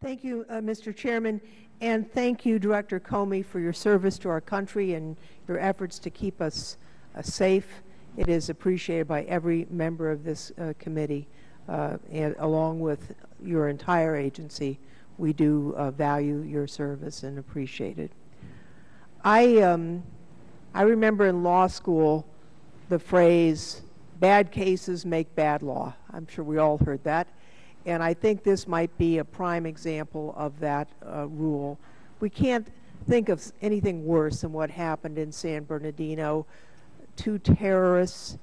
Thank you, Mr. Chairman, and thank you, Director Comey, for your service to our country and your efforts to keep us safe. It is appreciated by every member of this committee, and along with your entire agency. We do value your service and appreciate it. I remember in law school the phrase, bad cases make bad law. I'm sure we all heard that. And I think this might be a prime example of that rule. We can't think of anything worse than what happened in San Bernardino. 2 terrorists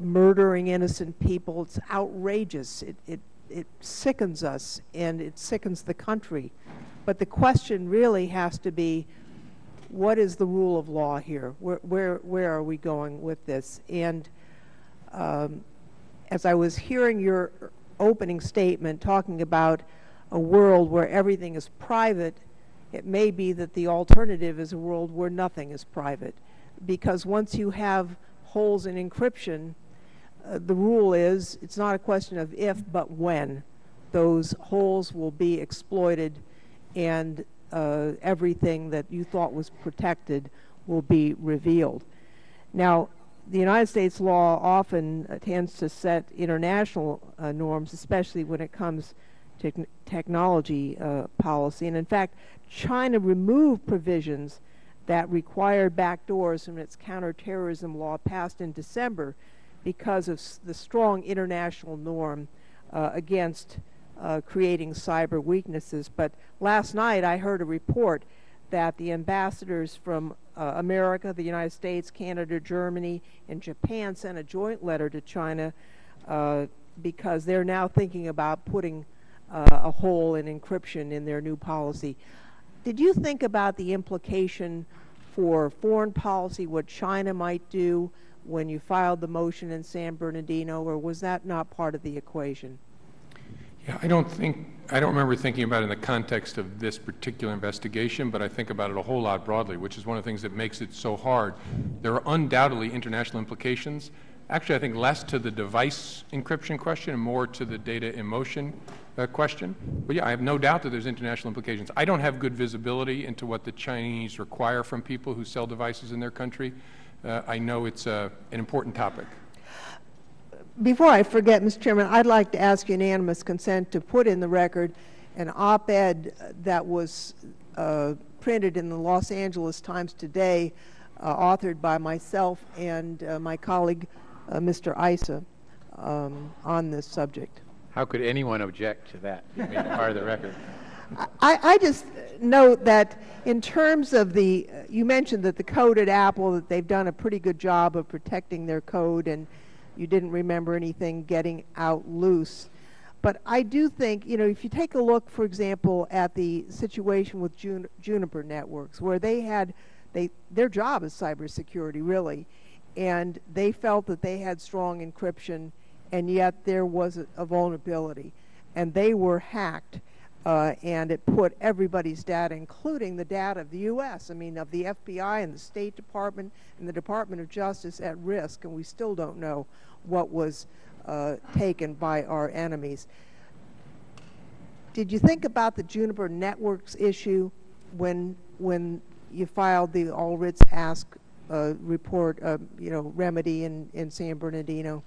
murdering innocent people. It's outrageous. It sickens us, and it sickens the country. But the question really has to be, what is the rule of law here? Where are we going with this? And as I was hearing your opening statement talking about a world where everything is private, it may be that the alternative is a world where nothing is private. Because once you have holes in encryption, the rule is it's not a question of if but when those holes will be exploited, and everything that you thought was protected will be revealed. Now, the United States law often tends to set international norms, especially when it comes to technology policy. And in fact, China removed provisions that required backdoors from its counterterrorism law passed in December because of the strong international norm against creating cyber weaknesses. But last night I heard a report that the ambassadors from America, the United States, Canada, Germany, and Japan sent a joint letter to China because they're now thinking about putting a hole in encryption in their new policy. Did you think about the implication for foreign policy, what China might do when you filed the motion in San Bernardino, or was that not part of the equation? Yeah, I don't remember thinking about it in the context of this particular investigation, but I think about it a whole lot broadly, which is one of the things that makes it so hard. There are undoubtedly international implications. Actually, I think less to the device encryption question and more to the data in motion question. But yeah, I have no doubt that there's international implications. I don't have good visibility into what the Chinese require from people who sell devices in their country. I know it's an important topic. Before I forget, Mr. Chairman, I'd like to ask unanimous consent to put in the record an op-ed that was printed in the Los Angeles Times today, authored by myself and my colleague, Mr. Issa, on this subject. How could anyone object to that being part of the record? I just note that in terms of the, you mentioned that the code at Apple, that they've done a pretty good job of protecting their code, and you didn't remember anything getting out loose. But I do think, you know, if you take a look, for example, at the situation with Juniper Networks, where they had, their job is cybersecurity, really, and they felt that they had strong encryption, and yet there was a vulnerability, and they were hacked, and it put everybody's data, including the data of the U.S., I mean, of the FBI and the State Department and the Department of Justice, at risk, and we still don't know what was taken by our enemies. Did you think about the Juniper Networks issue when you filed the all writs ask report, you know, remedy in San Bernardino?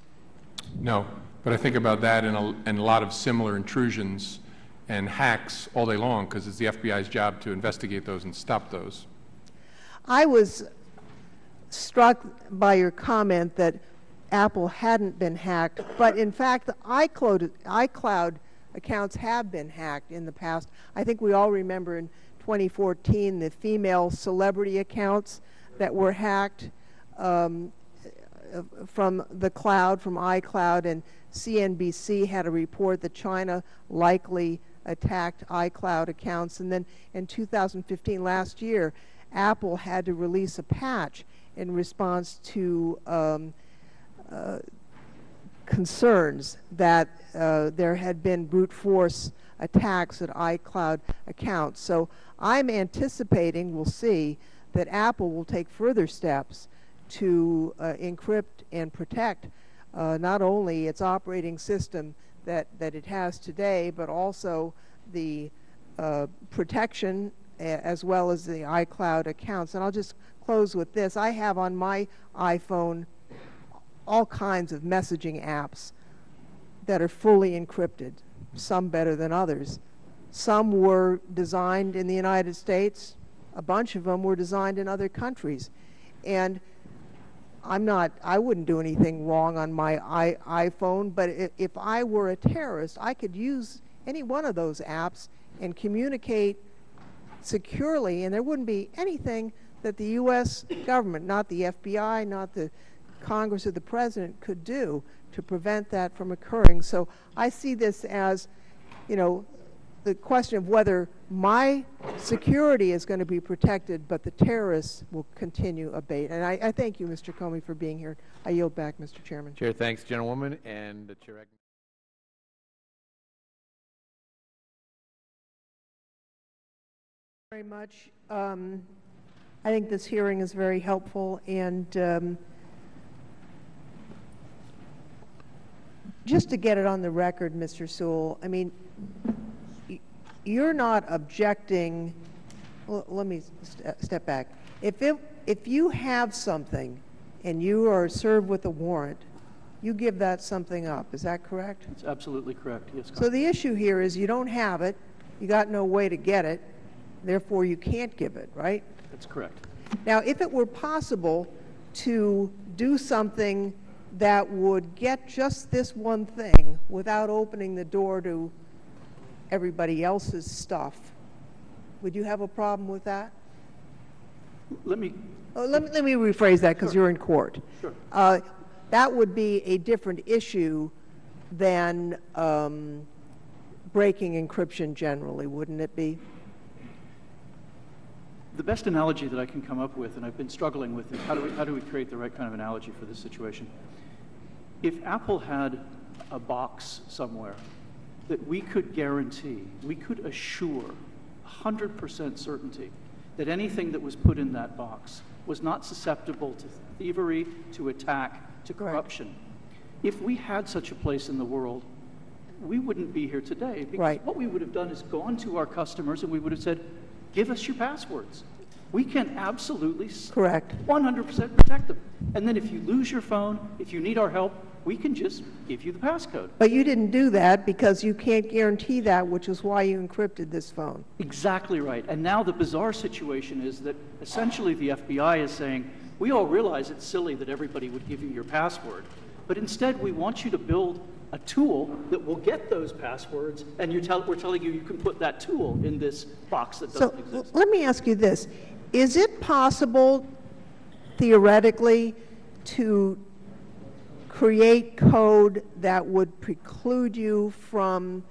No, but I think about that and a lot of similar intrusions and hacks all day long, because it's the FBI's job to investigate those and stop those. I was struck by your comment that Apple hadn't been hacked, but in fact the iCloud accounts have been hacked in the past. I think we all remember in 2014 the female celebrity accounts that were hacked from the cloud, from iCloud, and CNBC had a report that China likely attacked iCloud accounts. And then in 2015, last year, Apple had to release a patch in response to concerns that there had been brute force attacks at iCloud accounts. So I'm anticipating, we'll see, that Apple will take further steps to encrypt and protect not only its operating system that it has today, but also the protection as well as the iCloud accounts. And I'll just close with this. I have on my iPhone all kinds of messaging apps that are fully encrypted, some better than others. Some were designed in the United States. A bunch of them were designed in other countries. And I wouldn't do anything wrong on my iPhone, but if I were a terrorist, I could use any one of those apps and communicate securely, and there wouldn't be anything that the U.S. government, not the FBI, not the Congress or the President, could do to prevent that from occurring. So I see this as, you know, the question of whether my security is going to be protected, but the terrorists will continue abate. And I thank you, Mr. Comey, for being here. I yield back, Mr. Chairman. Chair, thanks, gentlewoman, and the chair. Very much. I think this hearing is very helpful, and just to get it on the record, Mr. Sewell, I mean, you're not objecting. Well, let me step back. If you have something and you are served with a warrant, you give that something up. Is that correct? That's absolutely correct. Yes. So the issue here is you don't have it, you got no way to get it, therefore you can't give it, right? That's correct. Now, if it were possible to do something that would get just this one thing without opening the door to everybody else's stuff, would you have a problem with that? Let me rephrase that, because Sure. you're in court. Sure. That would be a different issue than breaking encryption generally, wouldn't it be? The best analogy that I can come up with, and I've been struggling with, is how do we create the right kind of analogy for this situation? If Apple had a box somewhere that we could guarantee, we could assure 100% certainty that anything that was put in that box was not susceptible to thievery, to attack, to corruption. If we had such a place in the world, we wouldn't be here today, because what we would have done is gone to our customers and we would have said, give us your passwords. We can absolutely 100% protect them. And then if you lose your phone, if you need our help, we can just give you the passcode. But you didn't do that because you can't guarantee that, which is why you encrypted this phone. Exactly right. And now the bizarre situation is that essentially the FBI is saying, we all realize it's silly that everybody would give you your password, but instead we want you to build a tool that will get those passwords, and we're telling you you can put that tool in this box that doesn't exist. Let me ask you this. Is it possible, theoretically, to create code that would preclude you from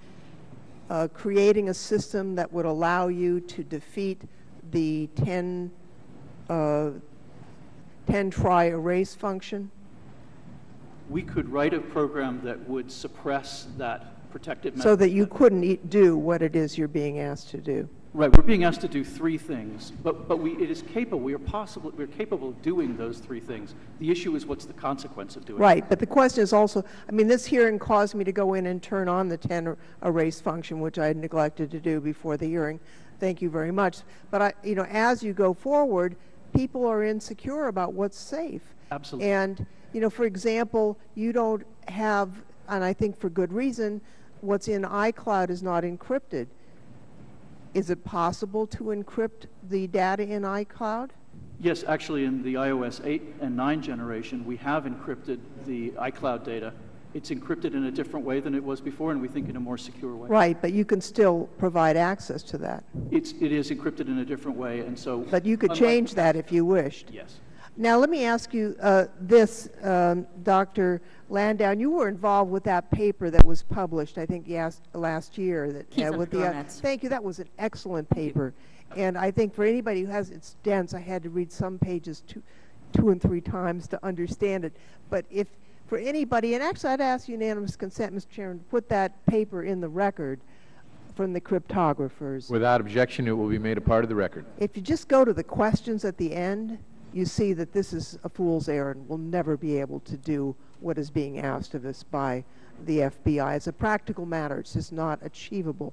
creating a system that would allow you to defeat the 10 try erase function? We could write a program that would suppress that protected method. So that you couldn't do what it is you're being asked to do. Right, we're being asked to do three things, but it is capable. We're capable of doing those three things. The issue is what's the consequence of doing it. Right, but the question is also, I mean, this hearing caused me to go in and turn on the 10 erase function, which I had neglected to do before the hearing. Thank you very much. But you know, as you go forward, people are insecure about what's safe. Absolutely. And you know, for example, you don't have, and I think for good reason, what's in iCloud is not encrypted. Is it possible to encrypt the data in iCloud? Yes, actually in the iOS 8 and 9 generation, we have encrypted the iCloud data. It's encrypted in a different way than it was before, and we think in a more secure way. Right, but you can still provide access to that. It is encrypted in a different way, and so... But you could change that if you wished. Yes. Now, let me ask you this, Dr. Landau. You were involved with that paper that was published, I think, last year. With the, thank you. That was an excellent paper. And I think for anybody who has, it's dense. I had to read some pages two and three times to understand it. But if for anybody, and actually I'd ask unanimous consent, Mr. Chairman, to put that paper in the record from the cryptographers. Without objection, it will be made a part of the record. If you just go to the questions at the end, you see that this is a fool's errand. We'll never be able to do what is being asked of us by the FBI. It's a practical matter. It's just not achievable.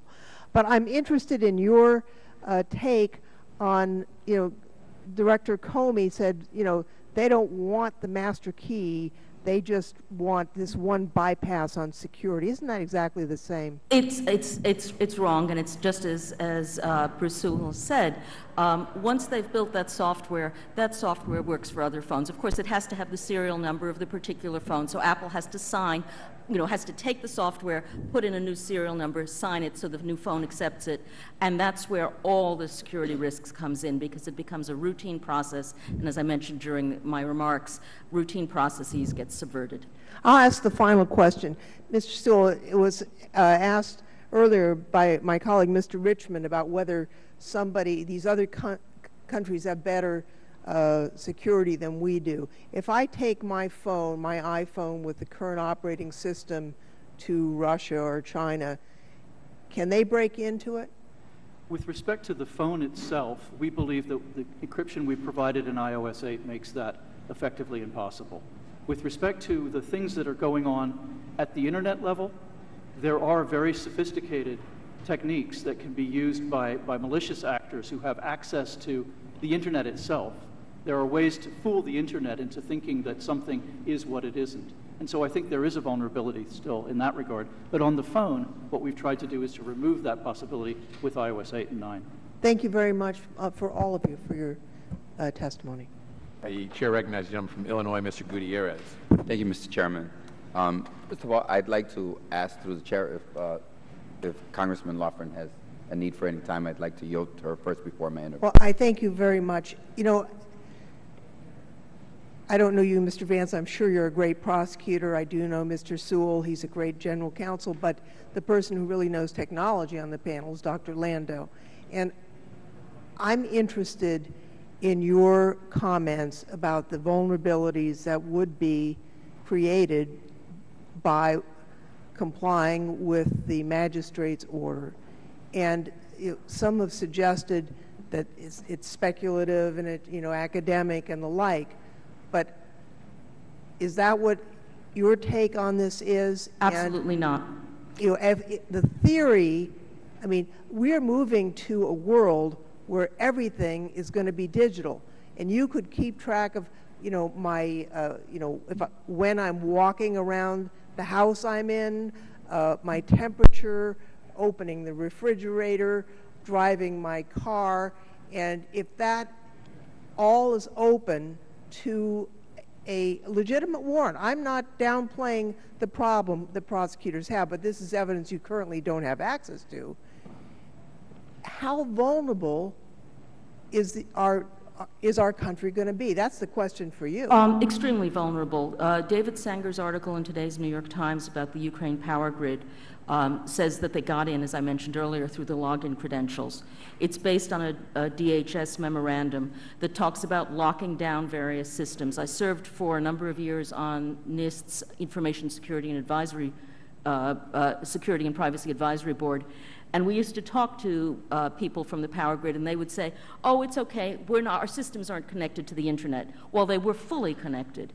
But I'm interested in your take on, Director Comey said, they don't want the master key. They just want this one bypass on security. Isn't that exactly the same? It's wrong, and it's just as Bruce Sewell said. Once they've built that software works for other phones. Of course, it has to have the serial number of the particular phone. So Apple has to sign, has to take the software, put in a new serial number, sign it so the new phone accepts it, and that's where all the security risks comes in, because it becomes a routine process. And as I mentioned during my remarks, routine processes get subverted. I'll ask the final question. Mr. Sewell, it was asked earlier by my colleague, Mr. Richmond, about whether these other countries have better security than we do. If I take my iPhone with the current operating system to Russia or China, can they break into it? With respect to the phone itself, we believe that the encryption we provided in iOS 8 makes that effectively impossible. With respect to the things that are going on at the internet level, there are very sophisticated techniques that can be used by malicious actors who have access to the internet itself. There are ways to fool the internet into thinking that something is what it isn't. And so I think there is a vulnerability still in that regard. But on the phone, what we've tried to do is to remove that possibility with iOS 8 and 9. Thank you very much for all of you for your testimony. The chair recognizes the gentleman from Illinois, Mr. Gutierrez. Thank you, Mr. Chairman. First of all, I'd like to ask through the chair if Congressman Lofgren has a need for any time. I'd like to yield to her first before my interview. Well, I thank you very much. I don't know you, Mr. Vance. I'm sure you're a great prosecutor. I do know Mr. Sewell. He's a great general counsel. But the person who really knows technology on the panel is Dr. Lando. And I'm interested in your comments about the vulnerabilities that would be created by complying with the magistrate's order. And some have suggested that it's speculative and academic and the like. But is that what your take on this is? Absolutely not. The theory, we're moving to a world where everything is going to be digital, and you could keep track of, when I'm walking around the house I'm in, my temperature, opening the refrigerator, driving my car, and if that all is open to a legitimate warrant. I'm not downplaying the problem the prosecutors have, but this is evidence you currently don't have access to. How vulnerable is our country going to be? That's the question for you. Extremely vulnerable. David Sanger's article in today's New York Times about the Ukraine power grid says that they got in, as I mentioned earlier, through the login credentials. It's based on a DHS memorandum that talks about locking down various systems. I served for a number of years on NIST's Information Security and Advisory, Security and Privacy Advisory Board, and we used to talk to people from the power grid, and they would say, "Oh, it's okay. Our systems aren't connected to the internet." Well, they were fully connected.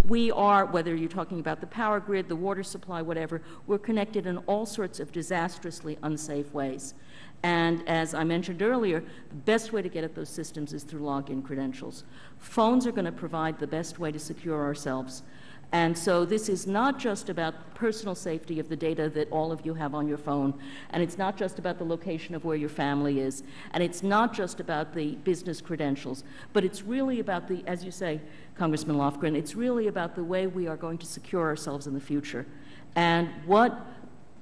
We are, whether you're talking about the power grid, the water supply, whatever, we're connected in all sorts of disastrously unsafe ways. And as I mentioned earlier, the best way to get at those systems is through login credentials. Phones are going to provide the best way to secure ourselves. And so this is not just about personal safety of the data that all of you have on your phone, and it's not just about the location of where your family is, and it's not just about the business credentials, but it's really about the, as you say, Congressman Lofgren, it's really about the way we are going to secure ourselves in the future. And what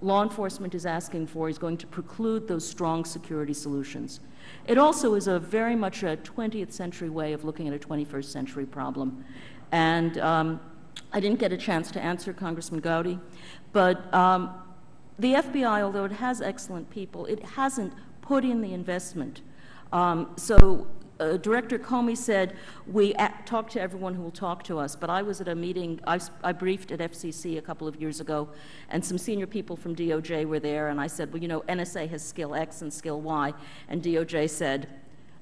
law enforcement is asking for is going to preclude those strong security solutions. It also is a very much a 20th century way of looking at a 21st century problem. And I didn't get a chance to answer Congressman Gowdy, but the FBI, although it has excellent people, it hasn't put in the investment. Director Comey said, we talk to everyone who will talk to us, but I was at a meeting, I briefed at FCC a couple of years ago, and some senior people from DOJ were there, and I said, well, NSA has skill X and skill Y, and DOJ said,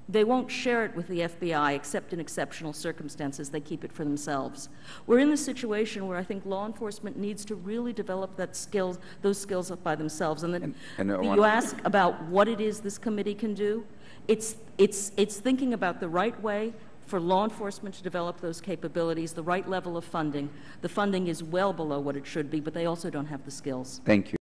They won't share it with the FBI except in exceptional circumstances. They keep it for themselves. We're in the situation where I think law enforcement needs to really develop those skills up by themselves. And then you ask about what it is this committee can do. It's thinking about the right way for law enforcement to develop those capabilities, the right level of funding. The funding is well below what it should be, but they also don't have the skills. Thank you.